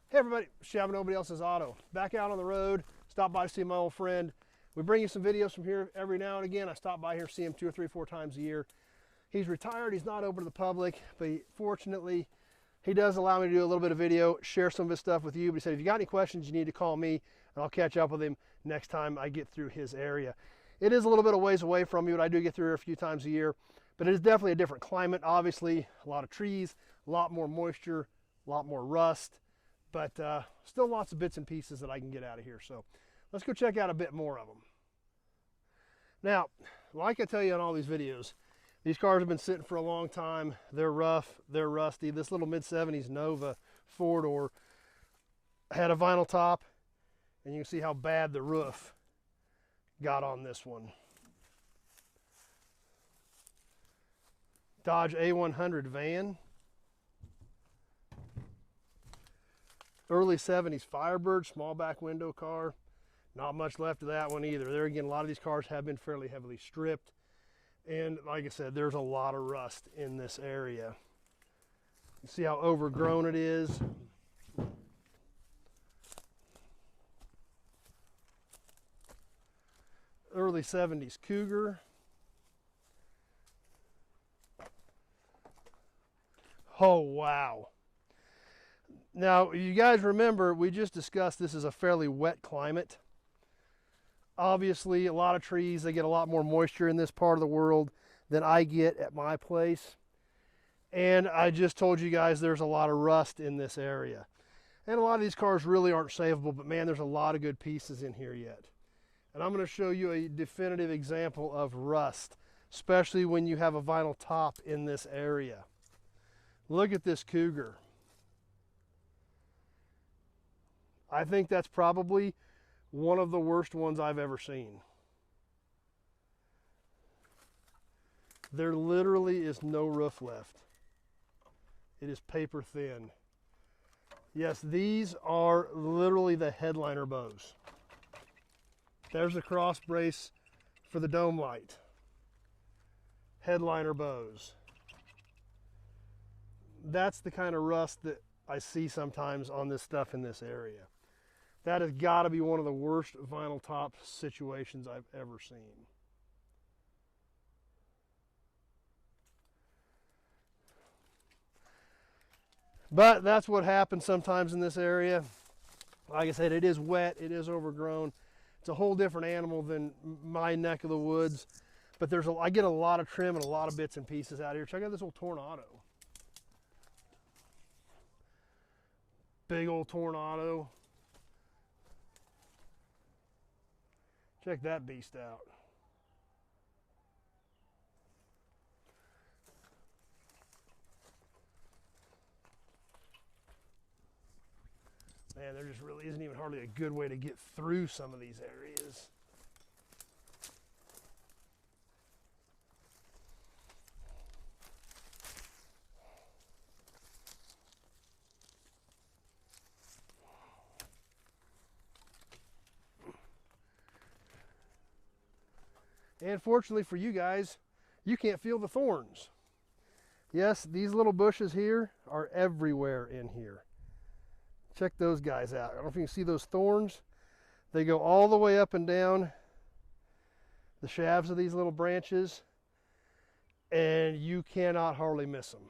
Hey everybody, Chevy Nobody Else's Auto. Back out on the road, stop by to see my old friend. We bring you some videos from here every now and again. I stop by here, see him 2 or 3, 4 times a year. He's retired, he's not open to the public, but fortunately, he does allow me to do a little bit of video, share some of his stuff with you. But he said, if you got any questions, you need to call me, and I'll catch up with him next time I get through his area. It is a little bit of ways away from me, but I do get through here a few times a year. But it is definitely a different climate, obviously. A lot of trees, a lot more moisture, a lot more rust. But still lots of bits and pieces that I can get out of here. So let's go check out a bit more of them. Now, like I tell you in all these videos, these cars have been sitting for a long time. They're rough, they're rusty. This little mid-70s Nova 4-door had a vinyl top, and you can see how bad the roof got on this one. Dodge A-100 van. Early 70s Firebird, small back window car. Not much left of that one either. There again, a lot of these cars have been fairly heavily stripped. And like I said, there's a lot of rust in this area. You see how overgrown it is. Early 70s Cougar. Oh, wow. Now, you guys remember, we just discussed this is a fairly wet climate. Obviously, a lot of trees, they get a lot more moisture in this part of the world than I get at my place. And I just told you guys there's a lot of rust in this area. And a lot of these cars really aren't savable, but man, there's a lot of good pieces in here yet. And I'm going to show you a definitive example of rust, especially when you have a vinyl top in this area. Look at this Cougar. I think that's probably one of the worst ones I've ever seen. There literally is no roof left. It is paper thin. Yes, these are literally the headliner bows. There's the cross brace for the dome light. Headliner bows. That's the kind of rust that I see sometimes on this stuff in this area. That has got to be one of the worst vinyl top situations I've ever seen. But that's what happens sometimes in this area. Like I said, it is wet, it is overgrown. It's a whole different animal than my neck of the woods. But I get a lot of trim and a lot of bits and pieces out here. Check out this old Tornado. Big old Tornado. Check that beast out. Man, there just really isn't even hardly a good way to get through some of these areas. And fortunately for you guys, you can't feel the thorns. Yes, these little bushes here are everywhere in here. Check those guys out. I don't know if you can see those thorns. They go all the way up and down the shafts of these little branches, and you cannot hardly miss them.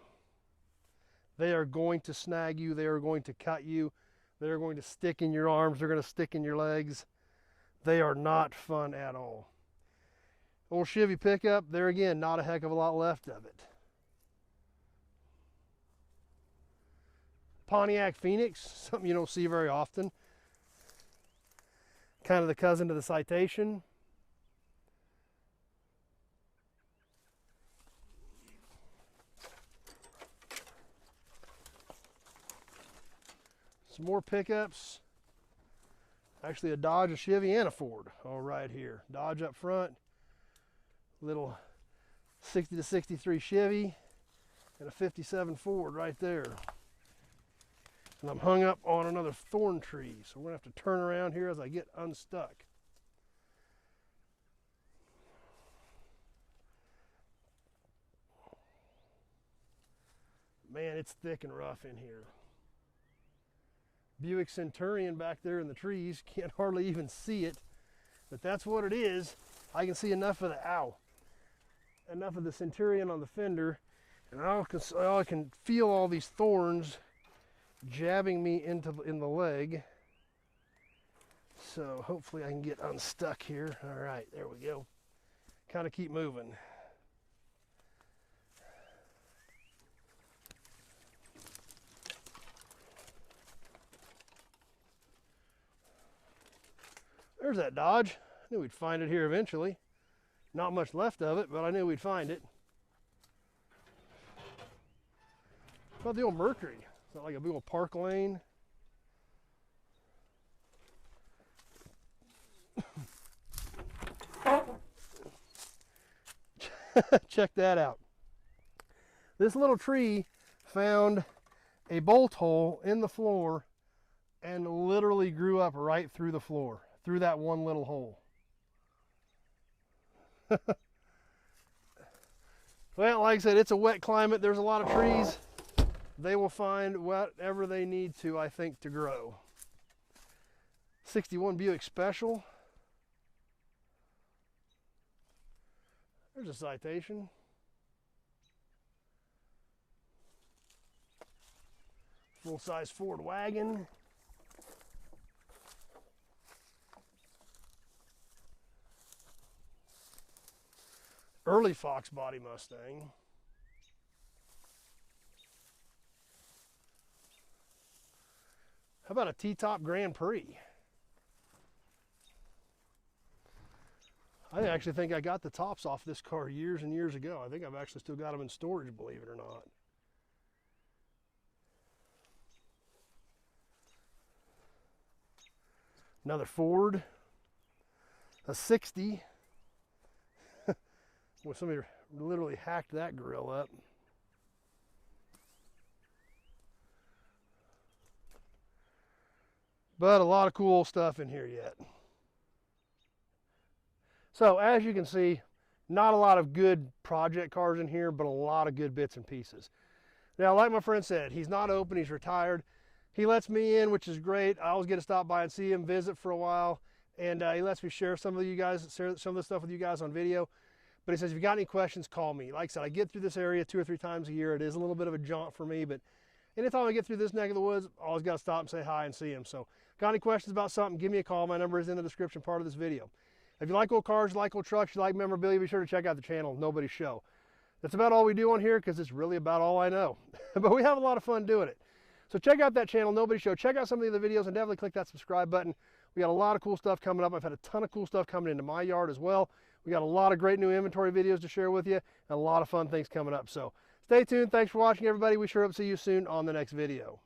They are going to snag you. They are going to cut you. They are going to stick in your arms. They're going to stick in your legs. They are not fun at all. Old Chevy pickup, there again, not a heck of a lot left of it. Pontiac Phoenix, something you don't see very often. Kind of the cousin to the Citation. Some more pickups. Actually a Dodge, a Chevy, and a Ford. All right here. Dodge up front. Little 60 to 63 Chevy and a 57 Ford right there. And I'm hung up on another thorn tree, so we're going to have to turn around here as I get unstuck. Man, it's thick and rough in here. Buick Centurion back there in the trees. Can't hardly even see it, but that's what it is. I can see enough of enough of the Centurion on the fender, and I can feel all these thorns jabbing me in the leg. So hopefully I can get unstuck here. All right, there we go. Kind of keep moving. There's that Dodge. I knew we'd find it here eventually. Not much left of it, but I knew we'd find it. What about the old Mercury? Is that like a big old park lane? Check that out. This little tree found a bolt hole in the floor and literally grew up right through the floor, through that one little hole. Well, like I said, it's a wet climate. There's a lot of trees. They will find whatever they need to, I think, to grow. 61 Buick Special. There's a Citation. Full-size Ford wagon. Early Fox body Mustang. How about a T-top Grand Prix? I actually think I got the tops off this car years and years ago. I think I've actually still got them in storage, believe it or not. Another Ford, a 60. Well, somebody literally hacked that grill up. But a lot of cool stuff in here yet. So as you can see, not a lot of good project cars in here, but a lot of good bits and pieces. Now, like my friend said, he's not open, he's retired. He lets me in, which is great. I always get to stop by and see him, visit for a while, and he lets me share some of the stuff with you guys on video. But he says, if you got any questions, call me. Like I said, I get through this area 2 or 3 times a year. It is a little bit of a jaunt for me, but anytime I get through this neck of the woods, I always got to stop and say hi and see him. So, got any questions about something, give me a call. My number is in the description part of this video. If you like old cars, you like old trucks, you like memorabilia, be sure to check out the channel, Nobody's Show. That's about all we do on here because it's really about all I know. But we have a lot of fun doing it. So check out that channel, Nobody's Show. Check out some of the other videos and definitely click that subscribe button. We got a lot of cool stuff coming up. I've had a ton of cool stuff coming into my yard as well. We got a lot of great new inventory videos to share with you and a lot of fun things coming up. So stay tuned. Thanks for watching, everybody. We sure hope to see you soon on the next video.